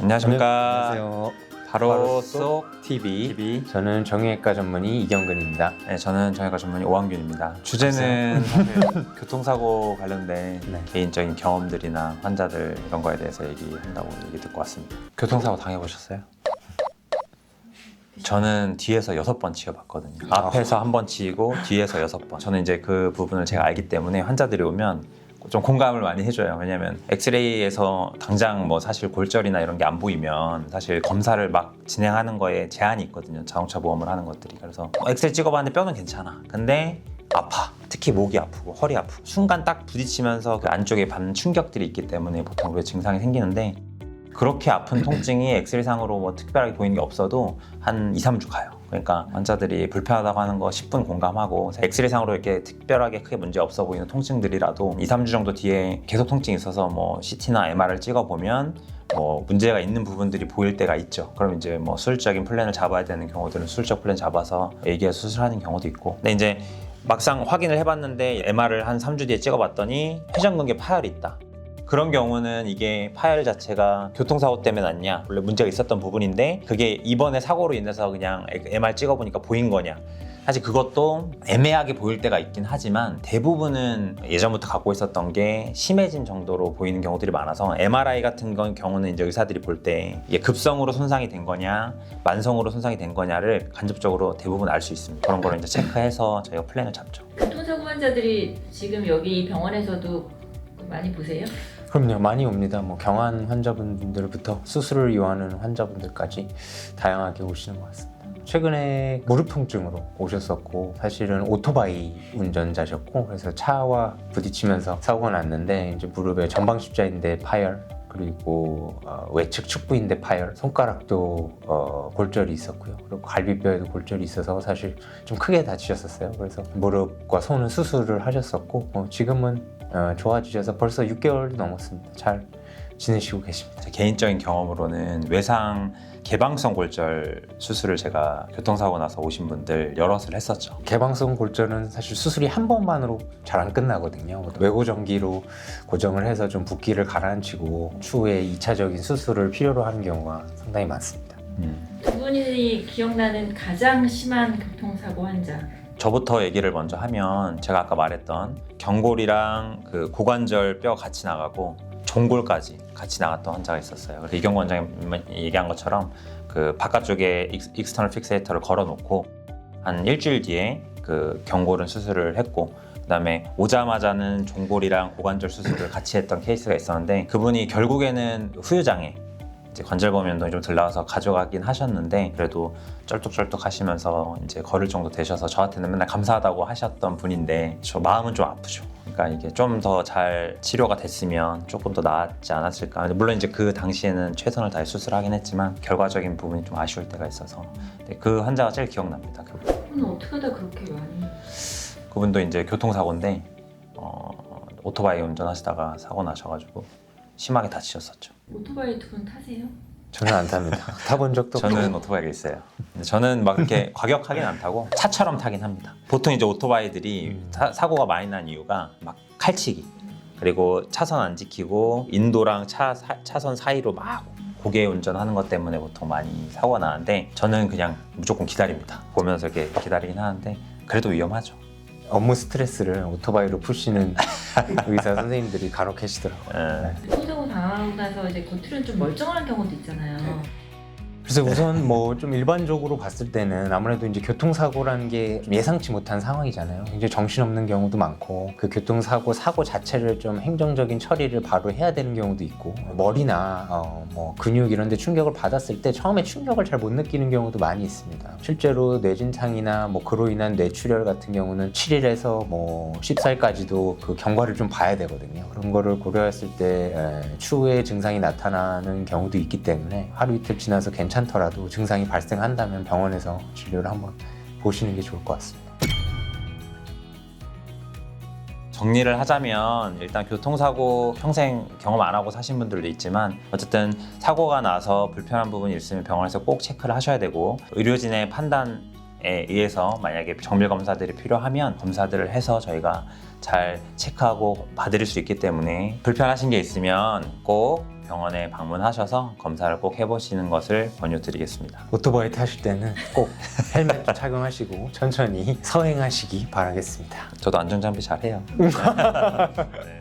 안녕하십니까. 안녕하세요. 바로쏙 TV. 저는 정형외과 전문의 이경근입니다. 네, 저는 정형외과 전문의 오한균입니다. 주제는 사실 교통사고 관련된 네. 개인적인 경험들이나 환자들 이런 거에 대해서 얘기한다고 얘기 듣고 왔습니다. 교통사고 당해보셨어요? 저는 뒤에서 6번 치여봤거든요. 앞에서 1번 치이고 뒤에서 6번. 저는 이제 그 부분을 제가 알기 때문에 환자들이 오면 좀 공감을 많이 해줘요. 왜냐면 엑스레이에서 당장 뭐 사실 골절이나 이런 게 안 보이면 사실 검사를 막 진행하는 거에 제한이 있거든요. 자동차 보험을 하는 것들이. 그래서 엑스레이 찍어봤는데 뼈는 괜찮아. 근데 아파. 특히 목이 아프고 허리 아프고 순간 딱 부딪히면서 그 안쪽에 받는 충격들이 있기 때문에 보통 그런 증상이 생기는데, 그렇게 아픈 통증이 엑스레이상으로 뭐 특별하게 보이는 게 없어도 한 2, 3주 가요. 그러니까 환자들이 불편하다고 하는 거 10분 공감하고, 엑스레이상으로 이렇게 특별하게 크게 문제 없어 보이는 통증들이라도 2, 3주 정도 뒤에 계속 통증이 있어서 뭐 CT나 MR을 찍어보면 뭐 문제가 있는 부분들이 보일 때가 있죠. 그럼 이제 뭐 수술적인 플랜을 잡아야 되는 경우들은 수술적 플랜 잡아서 얘기해서 수술하는 경우도 있고, 근데 이제 막상 확인을 해봤는데 MR을 한 3주 뒤에 찍어봤더니 회전근개 파열이 있다. 그런 경우는 이게 파열 자체가 교통사고 때문에 났냐, 원래 문제가 있었던 부분인데 그게 이번에 사고로 인해서 그냥 MR 찍어보니까 보인 거냐, 사실 그것도 애매하게 보일 때가 있긴 하지만 대부분은 예전부터 갖고 있었던 게 심해진 정도로 보이는 경우들이 많아서, MRI 같은 경우는 이제 의사들이 볼 때 이게 급성으로 손상이 된 거냐 만성으로 손상이 된 거냐를 간접적으로 대부분 알 수 있습니다. 그런 거를 이제 체크해서 저희가 플랜을 잡죠. 교통사고 환자들이 지금 여기 병원에서도 많이 보세요? 그럼요, 많이 옵니다. 뭐 경한 환자분들부터 수술을 요하는 환자분들까지 다양하게 오시는 것 같습니다. 최근에 무릎 통증으로 오셨었고, 사실은 오토바이 운전자셨고, 그래서 차와 부딪히면서 사고가 났는데 이제 무릎에 전방 십자인대 파열, 그리고 외측 축부인대 파열, 손가락도 골절이 있었고요. 그리고 갈비뼈에도 골절이 있어서 사실 좀 크게 다치셨었어요. 그래서 무릎과 손은 수술을 하셨었고, 지금은 좋아지셔서 벌써 6개월도 넘었습니다. 잘 지내시고 계십니다. 제 개인적인 경험으로는 외상 개방성 골절 수술을 제가 교통사고 나서 오신 분들 여럿을 했었죠. 개방성 골절은 사실 수술이 한 번만으로 잘 안 끝나거든요. 외고정기로 고정을 해서 좀 붓기를 가라앉히고 추후에 2차적인 수술을 필요로 하는 경우가 상당히 많습니다. 두 분이 기억나는 가장 심한 교통사고 환자. 저부터 얘기를 먼저 하면, 제가 아까 말했던 경골이랑 그 고관절 뼈 같이 나가고 종골까지 같이 나갔던 환자가 있었어요. 그래서 이경구 원장님 얘기한 것처럼 그 바깥쪽에 익스터널 픽세이터를 걸어놓고 한 일주일 뒤에 그 경골은 수술을 했고, 그다음에 오자마자는 종골이랑 고관절 수술을 같이 했던 케이스가 있었는데, 그분이 결국에는 후유장애, 이제 관절범 연동이 좀 덜 나와서 가져가긴 하셨는데, 그래도 쩔뚝쩔뚝 하시면서 이제 걸을 정도 되셔서 저한테는 맨날 감사하다고 하셨던 분인데, 저 마음은 좀 아프죠. 그러니까 이게 좀 더 잘 치료가 됐으면 조금 더 나았지 않았을까. 물론 이제 그 당시에는 최선을 다해 수술하긴 했지만 결과적인 부분이 좀 아쉬울 때가 있어서, 그 환자가 제일 기억납니다. 그분 어떻게 하다 그렇게 많이? 그분도 이제 교통사고인데 오토바이 운전하시다가 사고 나셔가지고 심하게 다치셨었죠. 오토바이 두 분 타세요? 저는 안 탑니다. 타본 적도 없고. 저는 오토바이가 있어요. 근데 저는 막 이렇게 과격하긴 안 타고 차처럼 타긴 합니다. 보통 이제 오토바이들이 사고가 많이 난 이유가 막 칼치기, 그리고 차선 안 지키고 인도랑 차선 사이로 막 고개 운전하는 것 때문에 보통 많이 사고가 나는데, 저는 그냥 무조건 기다립니다. 보면서 이렇게 기다리긴 하는데 그래도 위험하죠. 업무 스트레스를 오토바이로 푸시는 의사 선생님들이 간혹 계시더라고요. 교통사고 당하고 나서 이제 겉으로는 좀 멀쩡한 경우도 있잖아요. 그래서 우선 뭐 좀 일반적으로 봤을 때는 아무래도 이제 교통사고라는 게 좀 예상치 못한 상황이잖아요. 이제 정신없는 경우도 많고, 그 교통사고 사고 자체를 좀 행정적인 처리를 바로 해야 되는 경우도 있고, 머리나 뭐 근육 이런 데 충격을 받았을 때 처음에 충격을 잘 못 느끼는 경우도 많이 있습니다. 실제로 뇌진탕이나 뭐 그로 인한 뇌출혈 같은 경우는 7일에서 뭐 14일까지도 그 경과를 좀 봐야 되거든요. 그런 거를 고려했을 때 추후에 증상이 나타나는 경우도 있기 때문에 하루 이틀 지나서 괜찮더라도 증상이 발생한다면 병원에서 진료를 한번 보시는 게 좋을 것 같습니다. 정리를 하자면, 일단 교통사고 평생 경험 안 하고 사신 분들도 있지만, 어쨌든 사고가 나서 불편한 부분이 있으면 병원에서 꼭 체크를 하셔야 되고, 의료진의 판단에 의해서 만약에 정밀 검사들이 필요하면 검사들을 해서 저희가 잘 체크하고 봐드릴 수 있기 때문에, 불편하신 게 있으면 꼭 병원에 방문하셔서 검사를 꼭 해보시는 것을 권유드리겠습니다. 오토바이 타실 때는 꼭 헬멧 착용하시고 천천히 서행하시기 바라겠습니다. 저도 안전장비 잘해요. 네.